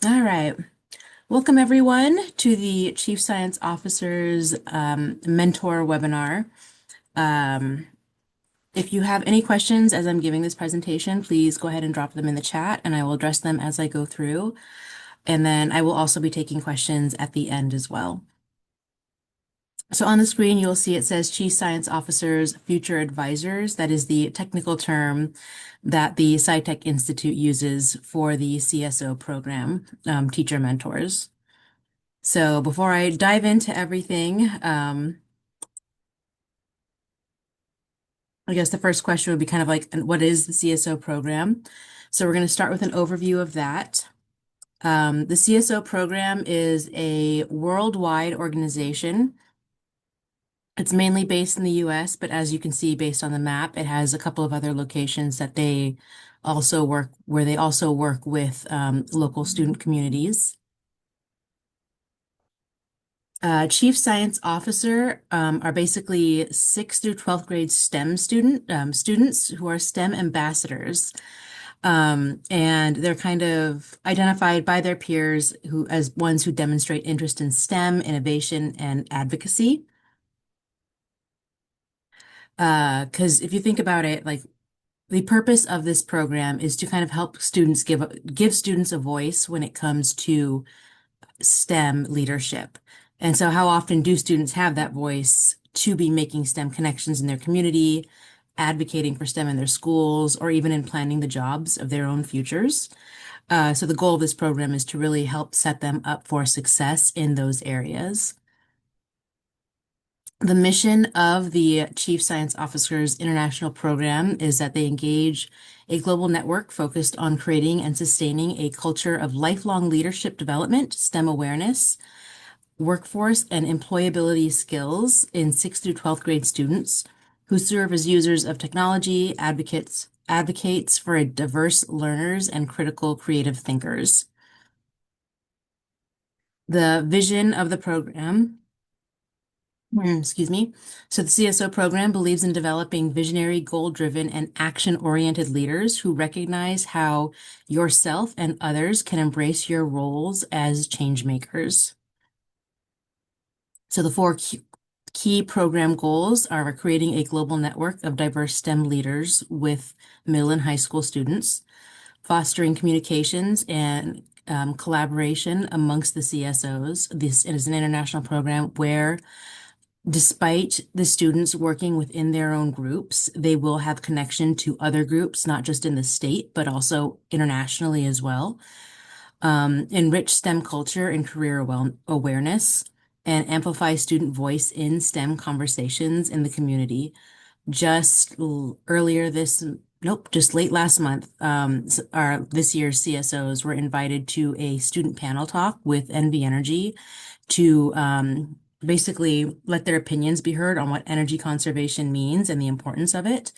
All right. Welcome everyone to the Chief Science Officer's Mentor webinar. Um, if you have any questions as I'm giving this presentation, please go ahead and drop them in the chat and I will address them as I go through. And then I will also be taking questions at the end as well. So on the screen, you'll see it says Chief Science Officers, Future Advisors. That is the technical term that the SciTech Institute uses for the CSO program, Teacher Mentors. So before I dive into everything, I guess the first question would be kind of like, what is the CSO program? So we're going to start with an overview of that. The CSO program is a worldwide organization. It's mainly based in the US, but as you can see based on the map, it has a couple of other locations that they also work, where they also work with local student communities. Chief Science Officer are basically 6th through 12th grade STEM students who are STEM ambassadors. And they're kind of identified by their peers as ones who demonstrate interest in STEM, innovation, and advocacy. Because if you think about it, like the purpose of this program is to kind of help students give students a voice when it comes to STEM leadership. And so how often do students have that voice to be making STEM connections in their community, advocating for STEM in their schools, or even in planning the jobs of their own futures? So the goal of this program is to really help set them up for success in those areas. The mission of the Chief Science Officers International Program is that they engage a global network focused on creating and sustaining a culture of lifelong leadership development, STEM awareness, workforce and employability skills in 6th through 12th grade students who serve as users of technology, advocates for diverse learners and critical creative thinkers. The vision of the program, excuse me. So the CSO program believes in developing visionary, goal-driven, and action-oriented leaders who recognize how yourself and others can embrace your roles as change makers. So the four key program goals are creating a global network of diverse STEM leaders with middle and high school students, fostering communications and collaboration amongst the CSOs. This is an international program where, despite the students working within their own groups, they will have connection to other groups, not just in the state, but also internationally as well. Enrich STEM culture and career awareness, and amplify student voice in STEM conversations in the community. Just late last month, this year's CSOs were invited to a student panel talk with NV Energy to basically let their opinions be heard on what energy conservation means and the importance of it.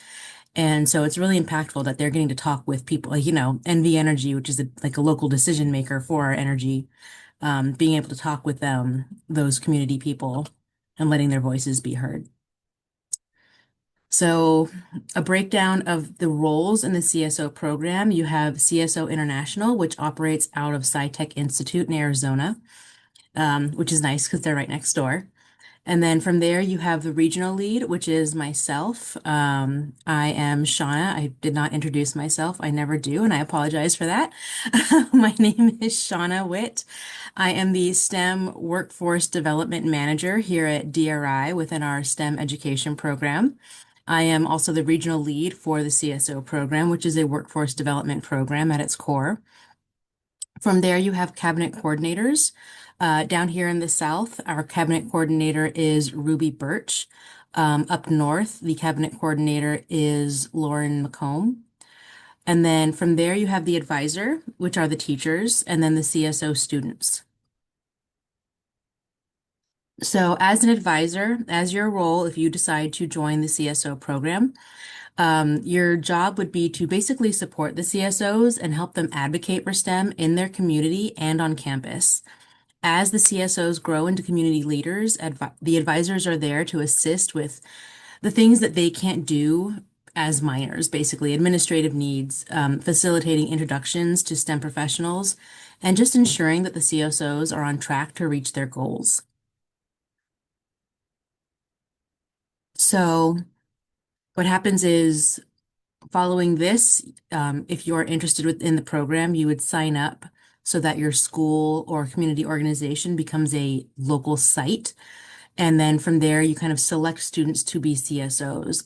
And so it's really impactful that they're getting to talk with people, like, NV Energy, which is like a local decision maker for our energy, being able to talk with them, those community people, and letting their voices be heard. So a breakdown of the roles in the CSO program, you have CSO International, which operates out of SciTech Institute in Arizona, which is nice because they're right next door. And then from there, you have the regional lead, which is myself. I am Shauna. I did not introduce myself. I never do, and I apologize for that. My name is Shauna Witt. I am the STEM Workforce Development Manager here at DRI within our STEM education program. I am also the regional lead for the CSO program, which is a workforce development program at its core. From there, you have cabinet coordinators. Down here in the south, our cabinet coordinator is Ruby Birch. Up north, the cabinet coordinator is Lauren McComb. And then from there, you have the advisor, which are the teachers, and then the CSO students. So as an advisor, as your role, if you decide to join the CSO program, your job would be to basically support the CSOs and help them advocate for STEM in their community and on campus. As the CSOs grow into community leaders, the advisors are there to assist with the things that they can't do as minors, basically administrative needs, facilitating introductions to STEM professionals, and just ensuring that the CSOs are on track to reach their goals. So what happens is following this, if you are interested within the program, you would sign up so that your school or community organization becomes a local site. And then from there, you kind of select students to be CSOs.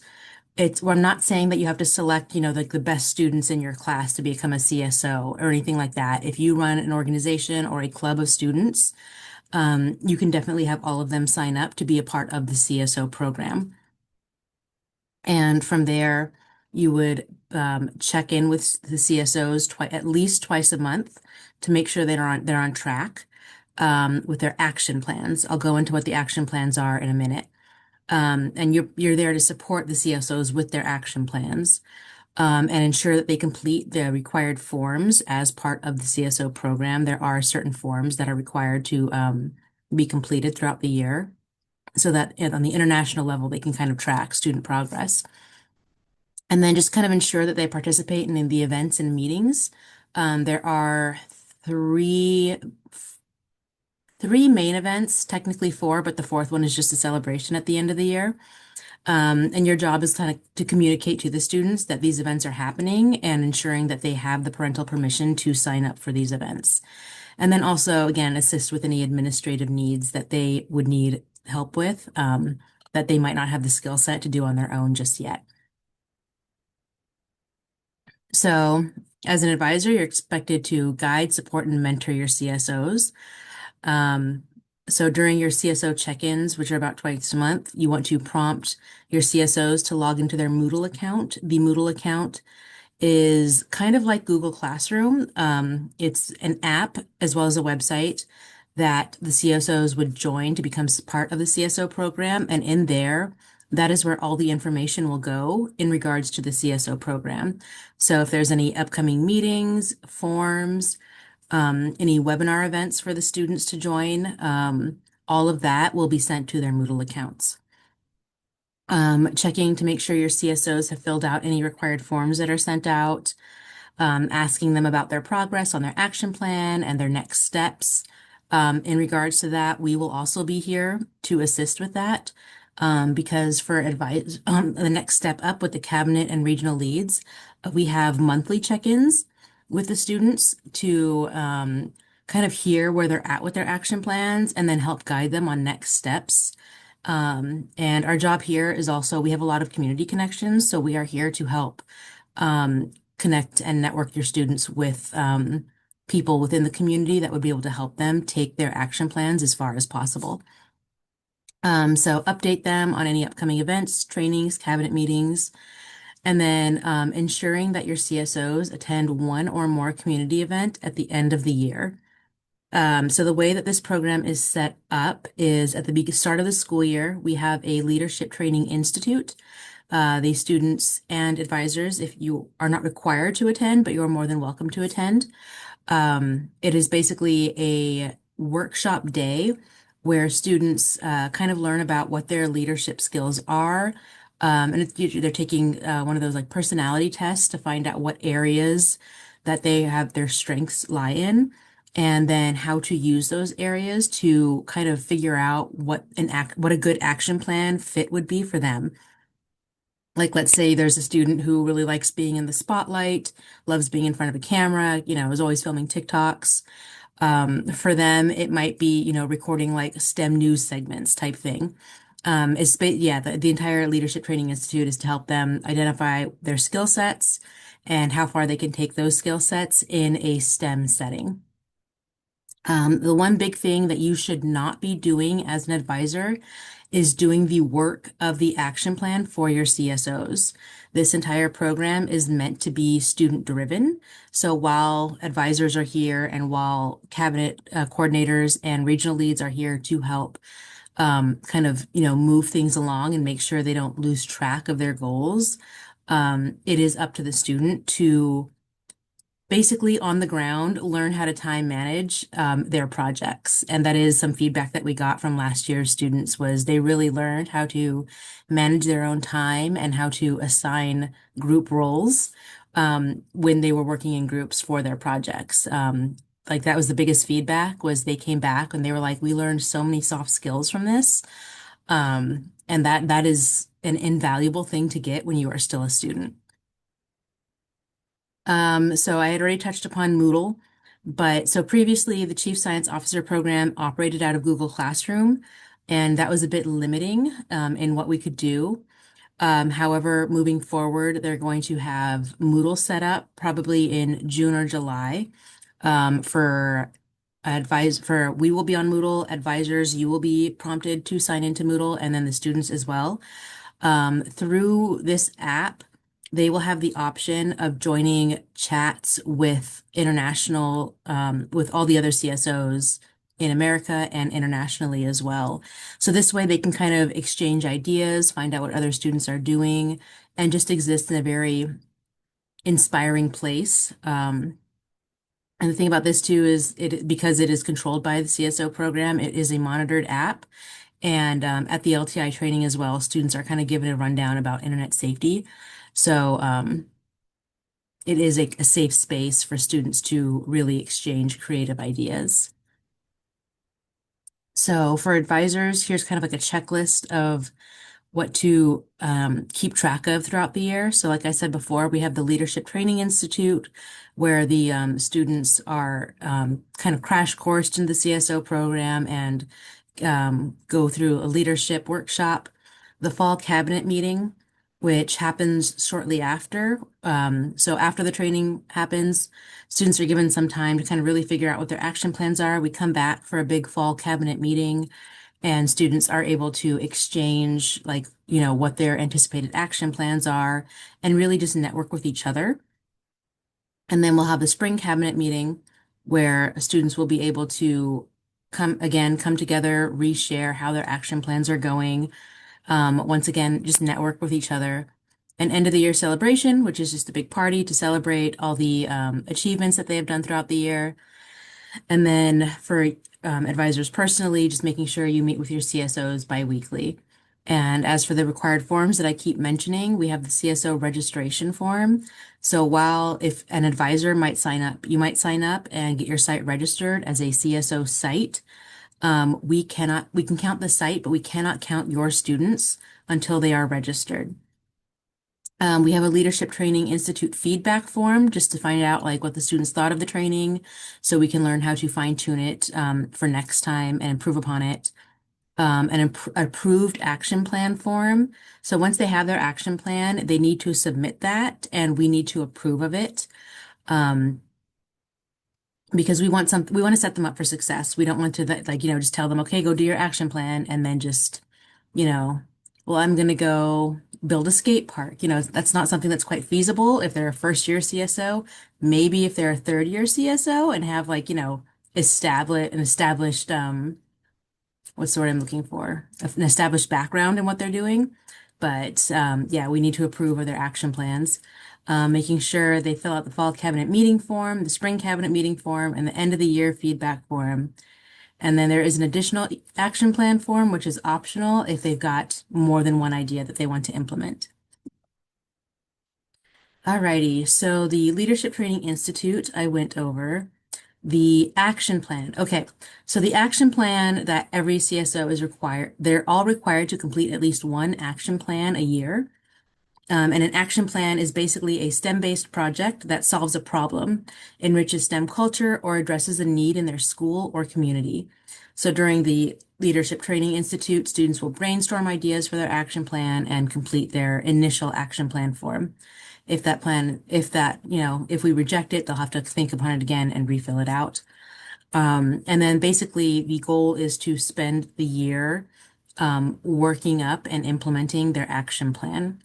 Well, I'm not saying that you have to select, like the best students in your class to become a CSO or anything like that. If you run an organization or a club of students, you can definitely have all of them sign up to be a part of the CSO program. And from there, you would check in with the CSOs at least twice a month to make sure they're on track with their action plans. I'll go into what the action plans are in a minute. And you're there to support the CSOs with their action plans and ensure that they complete the required forms as part of the CSO program. There are certain forms that are required to be completed throughout the year so that on the international level, they can kind of track student progress. And then just kind of ensure that they participate in the events and meetings. There are three three main events, technically four, but the fourth one is just a celebration at the end of the year. And your job is kind of to communicate to the students that these events are happening and ensuring that they have the parental permission to sign up for these events. And then also, again, assist with any administrative needs that they would need help with, that they might not have the skill set to do on their own just yet. So, as an advisor, you're expected to guide, support, and mentor your CSOs. Um, so during your CSO check-ins, which are about twice a month, you want to prompt your CSOs to log into their Moodle account. The Moodle account is kind of like Google Classroom. It's an app as well as a website that the CSOs would join to become part of the CSO program. And in there, that is where all the information will go in regards to the CSO program. So if there's any upcoming meetings, forms, any webinar events for the students to join, all of that will be sent to their Moodle accounts. Checking to make sure your CSOs have filled out any required forms that are sent out, asking them about their progress on their action plan and their next steps. In regards to that, we will also be here to assist with that. Because for advice, the next step up with the cabinet and regional leads, we have monthly check-ins with the students to kind of hear where they're at with their action plans and then help guide them on next steps. And our job here is also, we have a lot of community connections, so we are here to help connect and network your students with people within the community that would be able to help them take their action plans as far as possible. So update them on any upcoming events, trainings, cabinet meetings, and then ensuring that your CSOs attend one or more community event at the end of the year. So the way that this program is set up is at the start of the school year, we have a leadership training institute. The students and advisors, if you are not required to attend, but you're more than welcome to attend. It is basically a workshop day where students kind of learn about what their leadership skills are. And they're taking one of those like personality tests to find out what areas that they have their strengths lie in, and then how to use those areas to kind of figure out what a good action plan fit would be for them. Like, let's say there's a student who really likes being in the spotlight, loves being in front of a camera, is always filming TikToks. For them, it might be, recording like STEM news segments type thing. The entire Leadership Training Institute is to help them identify their skill sets and how far they can take those skill sets in a STEM setting. The one big thing that you should not be doing as an advisor is doing the work of the action plan for your CSOs. This entire program is meant to be student driven. So while advisors are here and while cabinet coordinators and regional leads are here to help kind of, move things along and make sure they don't lose track of their goals, it is up to the student to basically on the ground learn how to time manage their projects. And that is some feedback that we got from last year's students was they really learned how to manage their own time and how to assign group roles when they were working in groups for their projects. Like that was the biggest feedback was they came back and they were like, we learned so many soft skills from this. And that is an invaluable thing to get when you are still a student. So I had already touched upon Moodle, but so previously the Chief Science Officer program operated out of Google Classroom, and that was a bit limiting in what we could do. However, moving forward, they're going to have Moodle set up probably in June or July for we will be on Moodle advisors. You will be prompted to sign into Moodle, and then the students as well. Through this app, they will have the option of joining chats with with all the other CSOs in America and internationally as well. So this way they can kind of exchange ideas, find out what other students are doing, and just exist in a very inspiring place. And the thing about this too is because it is controlled by the CSO program, it is a monitored app. And at the LTI training as well, students are kind of given a rundown about internet safety. So it is a safe space for students to really exchange creative ideas. So for advisors, here's kind of like a checklist of what to keep track of throughout the year. So like I said before, we have the Leadership Training Institute where the students are kind of crash coursed in the CSO program and go through a leadership workshop, the fall cabinet meeting, which happens shortly after. So after the training happens, students are given some time to kind of really figure out what their action plans are. We come back for a big fall cabinet meeting and students are able to exchange like, what their anticipated action plans are and really just network with each other. And then we'll have the spring cabinet meeting where students will be able to come together, reshare how their action plans are going. Once again, just network with each other. An end of the year celebration, which is just a big party to celebrate all the achievements that they have done throughout the year. And then for advisors personally, just making sure you meet with your CSOs biweekly. And as for the required forms that I keep mentioning, we have the CSO registration form. So while if an advisor might sign up, you might sign up and get your site registered as a CSO site. We can count the site, but we cannot count your students until they are registered. We have a Leadership Training Institute feedback form just to find out like what the students thought of the training so we can learn how to fine tune it for next time and improve upon it. An approved action plan form. So once they have their action plan, they need to submit that and we need to approve of it. Because we want to set them up for success. We don't want to just tell them, okay, go do your action plan and then just, you know, well, I'm going to go build a skate park. That's not something that's quite feasible if they're a first year CSO. Maybe if they're a third year CSO and have established what's the word I'm looking for? An established background in what they're doing. But yeah, we need to approve of their action plans. Making sure they fill out the fall cabinet meeting form, the spring cabinet meeting form, and the end of the year feedback form. And then there is an additional action plan form, which is optional if they've got more than one idea that they want to implement. Alrighty, so the Leadership Training Institute I went over. The action plan. Okay, so the action plan that every CSO is required, they're all required to complete at least one action plan a year. And an action plan is basically a STEM-based project that solves a problem, enriches STEM culture, or addresses a need in their school or community. So during the Leadership Training Institute, students will brainstorm ideas for their action plan and complete their initial action plan form. If we reject it, they'll have to think upon it again and refill it out. And then basically the goal is to spend the year working up and implementing their action plan.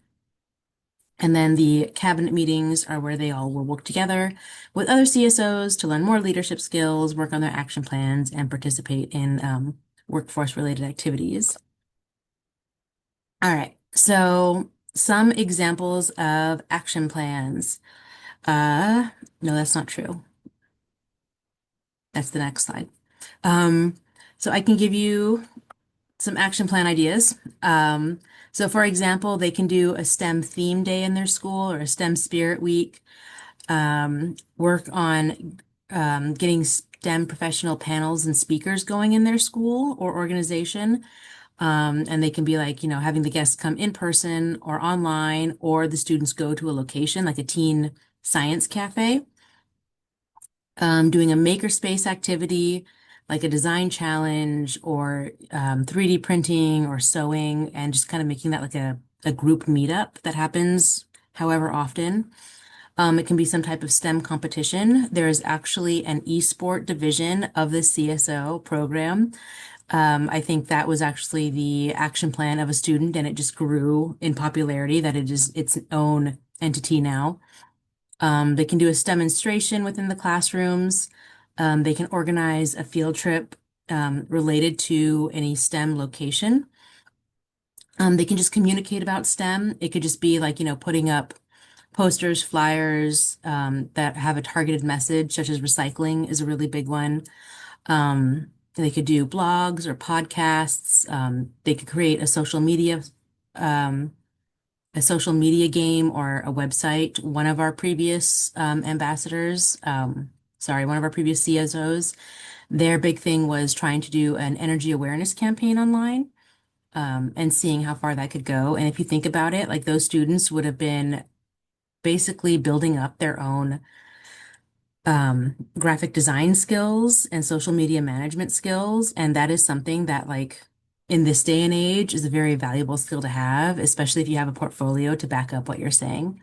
And then the cabinet meetings are where they all will work together with other CSOs to learn more leadership skills, work on their action plans, and participate in workforce-related activities. All right, so some examples of action plans. Uh, no, that's not true. That's the next slide. Um, so I can give you some action plan ideas. So for example, they can do a STEM theme day in their school or a STEM spirit week. Work on getting STEM professional panels and speakers going in their school or organization. And they can be like, having the guests come in person or online, or the students go to a location like a teen science cafe. Doing a makerspace activity like a design challenge or 3D printing or sewing, and just kind of making that like a group meetup that happens however often. It can be some type of STEM competition. There is actually an esport division of the CSO program. I think that was actually the action plan of a student, and it just grew in popularity that it is its own entity now. They can do a demonstration within the classrooms. They can organize a field trip related to any STEM location. They can just communicate about STEM. It could just be like, putting up posters, flyers that have a targeted message, such as recycling is a really big one. They could do blogs or podcasts. They could create um, a social media game or a website. One of our previous one of our previous CSOs, their big thing was trying to do an energy awareness campaign online, and seeing how far that could go. And if you think about it, like those students would have been basically building up their own graphic design skills and social media management skills. And that is something that, like, in this day and age is a very valuable skill to have, especially if you have a portfolio to back up what you're saying.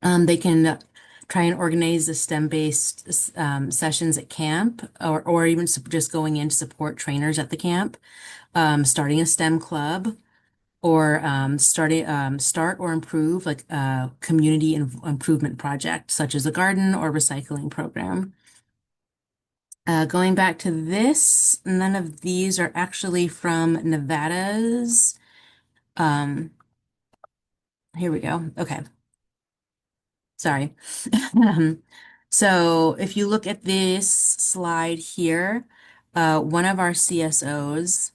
They can try and organize the STEM-based sessions at camp, or even just going in to support trainers at the camp, starting a STEM club, or start or improve like a community improvement project, such as a garden or recycling program. Going back to this, none of these are actually from Nevada's. Um, Here we go. Okay, sorry. Um, so if you look at this slide here, one of our CSOs,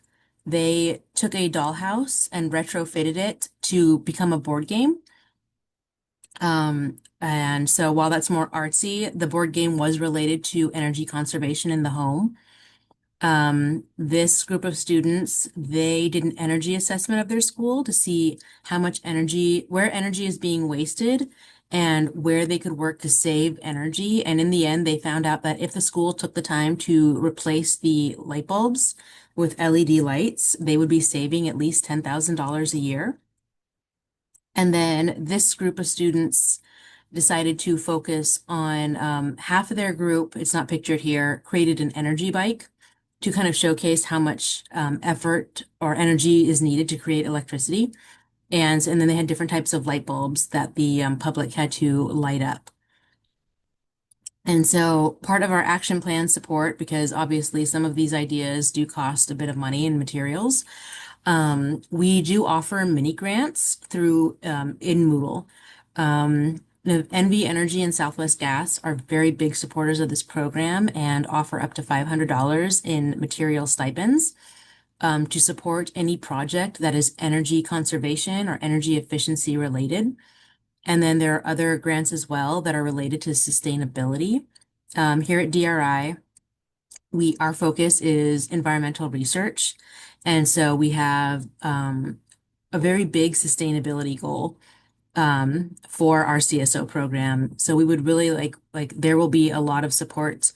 they took a dollhouse and retrofitted it to become a board game. And so while that's more artsy, the board game was related to energy conservation in the home. This group of students, they did an energy assessment of their school to see how much energy, where energy is being wasted and where they could work to save energy. And in the end, they found out that if the school took the time to replace the light bulbs with LED lights, they would be saving at least $10,000 a year. And then this group of students decided to focus on half of their group, it's not pictured here, created an energy bike to kind of showcase how much effort or energy is needed to create electricity. And then they had different types of light bulbs that the public had to light up. And so part of our action plan support, because obviously some of these ideas do cost a bit of money and materials, we do offer mini grants through in Moodle. NV Energy and Southwest Gas are very big supporters of this program and offer up to $500 in material stipends to support any project that is energy conservation or energy efficiency related. And then there are other grants as well that are related to sustainability. Here at DRI, our focus is environmental research. And so we have a very big sustainability goal for our CSO program. So we would really like there will be a lot of support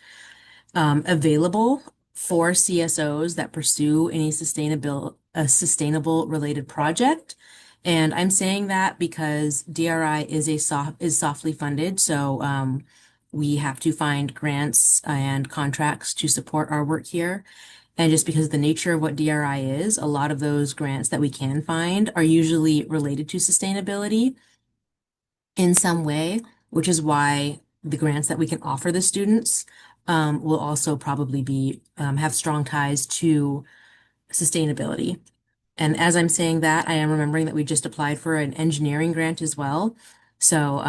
available for CSOs that pursue any a sustainable related project. And I'm saying that because DRI is softly funded, so we have to find grants and contracts to support our work here. And just because of the nature of what DRI is, a lot of those grants that we can find are usually related to sustainability in some way, which is why the grants that we can offer the students will also probably be have strong ties to sustainability. And as I'm saying that, I am remembering that we just applied for an engineering grant as well. So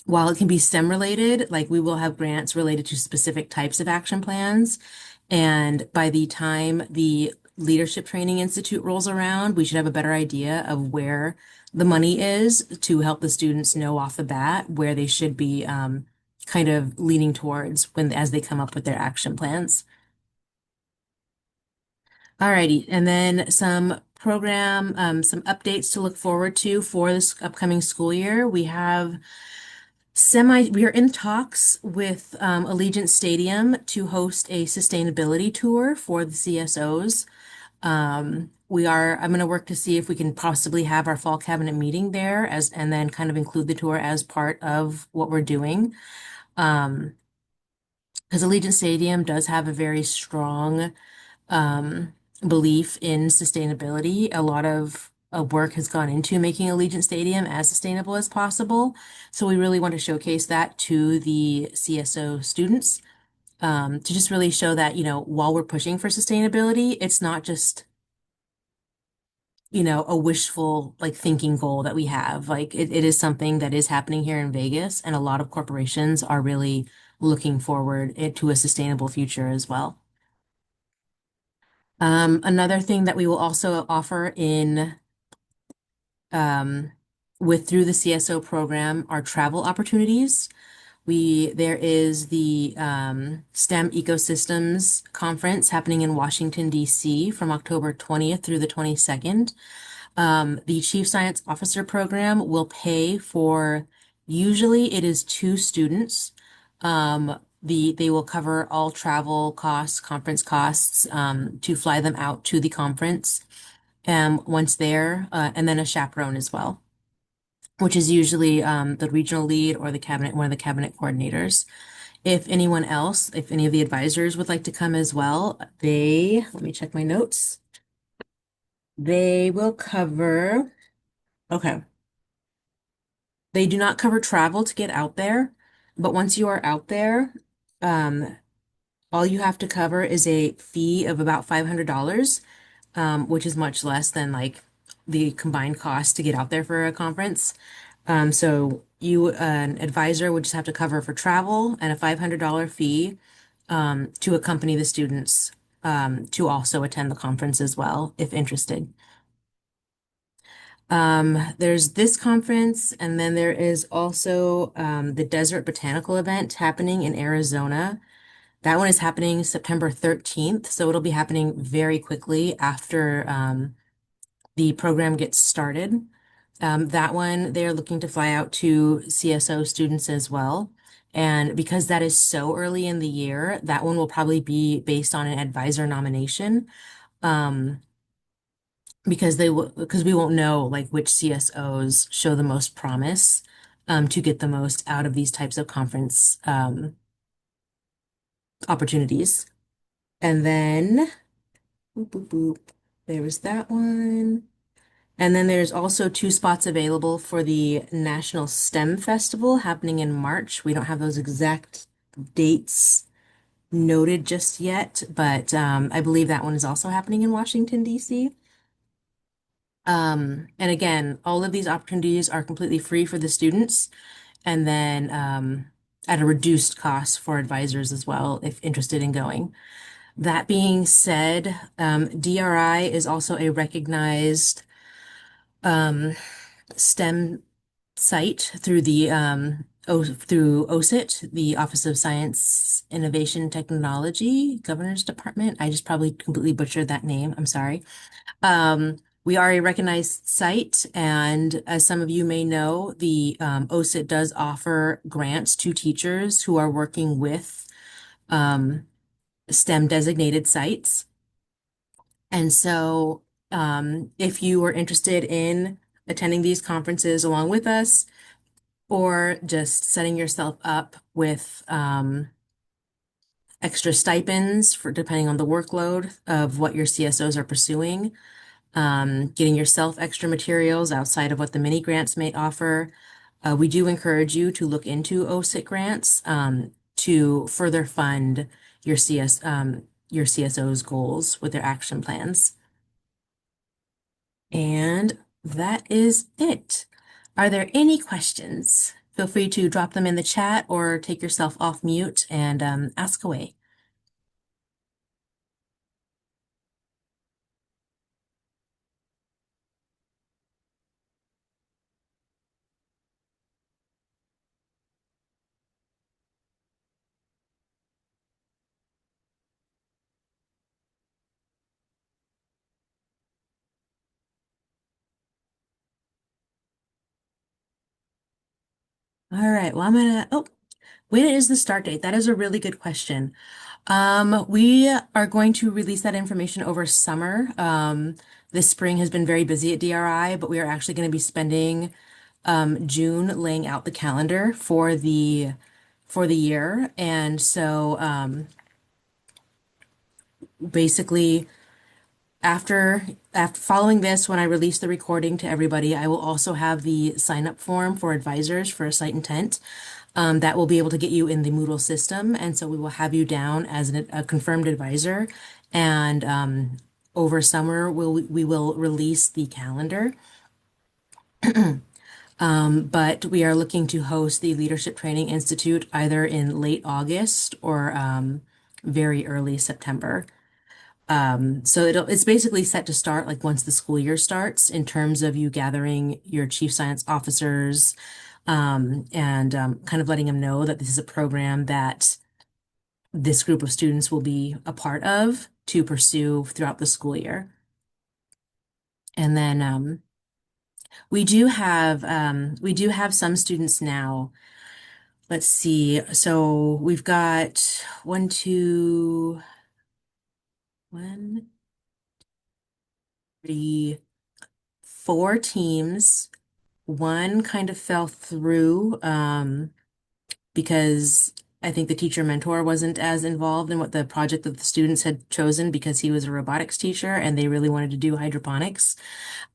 while it can be STEM related, like we will have grants related to specific types of action plans. And by the time the Leadership Training Institute rolls around, we should have a better idea of where the money is to help the students know off the bat where they should be kind of leaning towards when as they come up with their action plans. Alrighty, and then some updates to look forward to for this upcoming school year. We are in talks with Allegiant Stadium to host a sustainability tour for the CSOs. I'm going to work to see if we can possibly have our fall cabinet meeting there and then kind of include the tour as part of what we're doing. Um, because Allegiant Stadium does have a very strong belief in sustainability. A lot of work has gone into making Allegiant Stadium as sustainable as possible. So we really want to showcase that to the CSO students, to just really show that, while we're pushing for sustainability, it's not just, a wishful like thinking goal that we have. Like it is something that is happening here in Vegas, and a lot of corporations are really looking forward to a sustainable future as well. Another thing that we will also offer in um, with through the CSO program are travel opportunities. There is the STEM Ecosystems Conference happening in Washington, D.C. from October 20th through the 22nd. The Chief Science Officer program will pay for, usually it is two students. They will cover all travel costs, conference costs, to fly them out to the conference, once there, and then a chaperone as well, which is usually the regional lead or one of the cabinet coordinators. If any of the advisors would like to come as well, let me check my notes. They will cover, okay. They do not cover travel to get out there, but once you are out there, um, all you have to cover is a fee of about $500, which is much less than like the combined cost to get out there for a conference. An advisor would just have to cover for travel and a $500 fee, to accompany the students, to also attend the conference as well, if interested. There's this conference, and then there is also the Desert Botanical event happening in Arizona. That one is happening September 13th, so it'll be happening very quickly after the program gets started. That one, they're looking to fly out to CSO students as well. And because that is so early in the year, that one will probably be based on an advisor nomination. Um, because we won't know like which CSOs show the most promise, to get the most out of these types of conference opportunities. And then boop, boop, boop, there was that one. And then there's also two spots available for the National STEM Festival happening in March. We don't have those exact dates noted just yet, but I believe that one is also happening in Washington, D.C. And again, all of these opportunities are completely free for the students, and then at a reduced cost for advisors as well, if interested in going. That being said, DRI is also a recognized STEM site through through OSIT, the Office of Science, Innovation, Technology, Governor's Department. I just probably completely butchered that name. I'm sorry. We are a recognized site, and as some of you may know, the OSIT does offer grants to teachers who are working with STEM designated sites. And so, if you are interested in attending these conferences along with us, or just setting yourself up with extra stipends for depending on the workload of what your CSOs are pursuing, getting yourself extra materials outside of what the mini grants may offer. We do encourage you to look into OSIT grants, to further fund your CSO's goals with their action plans. And that is it. Are there any questions Feel free to drop them in the chat or take yourself off mute and ask away. All right, well, when is the start date? That is a really good question. We are going to release that information over summer. This spring has been very busy at DRI, but we are actually going to be spending June laying out the calendar for the year. And so basically after following this, when I release the recording to everybody, I will also have the sign up form for advisors for a site intent. That will be able to get you in the Moodle system. And so we will have you down as a confirmed advisor. And over summer, we will release the calendar. But we are looking to host the Leadership Training Institute either in late August or very early September. So it's basically set to start like once the school year starts in terms of you gathering your chief science officers and kind of letting them know that this is a program that this group of students will be a part of to pursue throughout the school year. And then we do have some students now. Let's see. So we've got one, three, four teams. One kind of fell through because I think the teacher mentor wasn't as involved in what the project that the students had chosen because he was a robotics teacher and they really wanted to do hydroponics.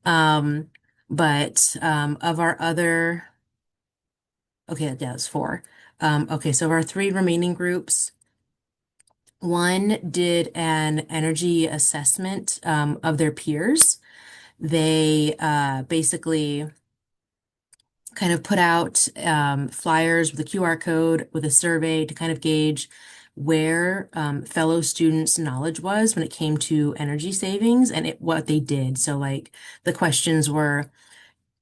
Um, but of our other, okay, yeah, it's four. Okay, so of our three remaining groups, one did an energy assessment of their peers. They basically kind of put out flyers with a QR code with a survey to kind of gauge where fellow students' knowledge was when it came to energy savings and what they did. So, like, the questions were,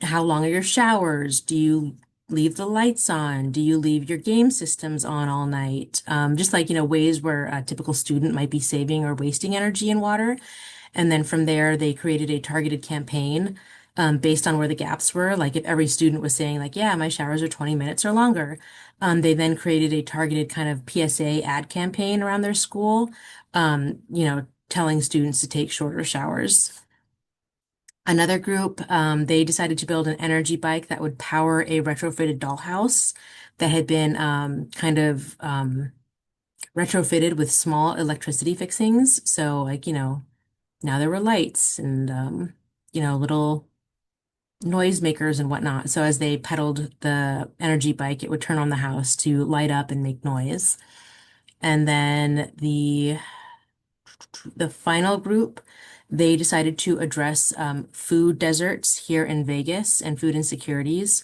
how long are your showers? Do you leave the lights on? Do you leave your game systems on all night? Just like, ways where a typical student might be saving or wasting energy and water. And then from there, they created a targeted campaign based on where the gaps were. Like if every student was saying like, yeah, my showers are 20 minutes or longer, they then created a targeted kind of PSA ad campaign around their school, telling students to take shorter showers. Another group, they decided to build an energy bike that would power a retrofitted dollhouse that had been kind of retrofitted with small electricity fixings. So like, now there were lights and little noisemakers and whatnot. So as they pedaled the energy bike, it would turn on the house to light up and make noise. And then the final group, they decided to address food deserts here in Vegas and food insecurities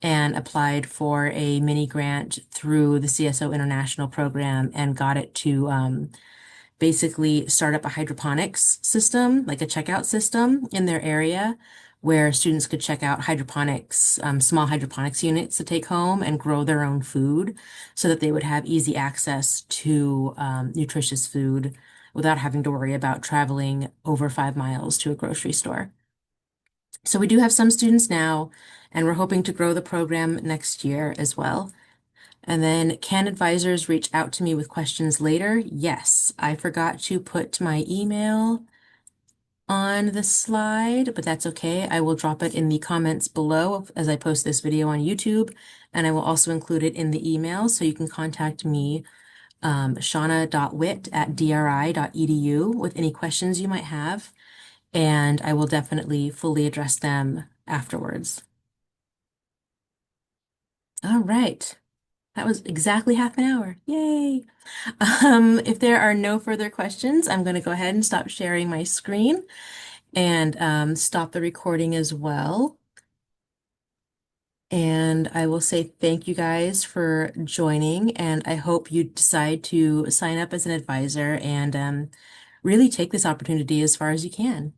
and applied for a mini grant through the CSO International program and got it to basically start up a hydroponics system, like a checkout system in their area where students could check out hydroponics, small hydroponics units to take home and grow their own food so that they would have easy access to nutritious food without having to worry about traveling over 5 miles to a grocery store. So we do have some students now, and we're hoping to grow the program next year as well. And then can advisors reach out to me with questions later? Yes, I forgot to put my email on the slide, but that's okay. I will drop it in the comments below as I post this video on YouTube, and I will also include it in the email so you can contact me, shauna.witt@dri.edu with any questions you might have, and I will definitely fully address them afterwards. All right. That was exactly half an hour. Yay. If there are no further questions, I'm going to go ahead and stop sharing my screen and stop the recording as well. And I will say thank you guys for joining, and I hope you decide to sign up as an advisor and really take this opportunity as far as you can.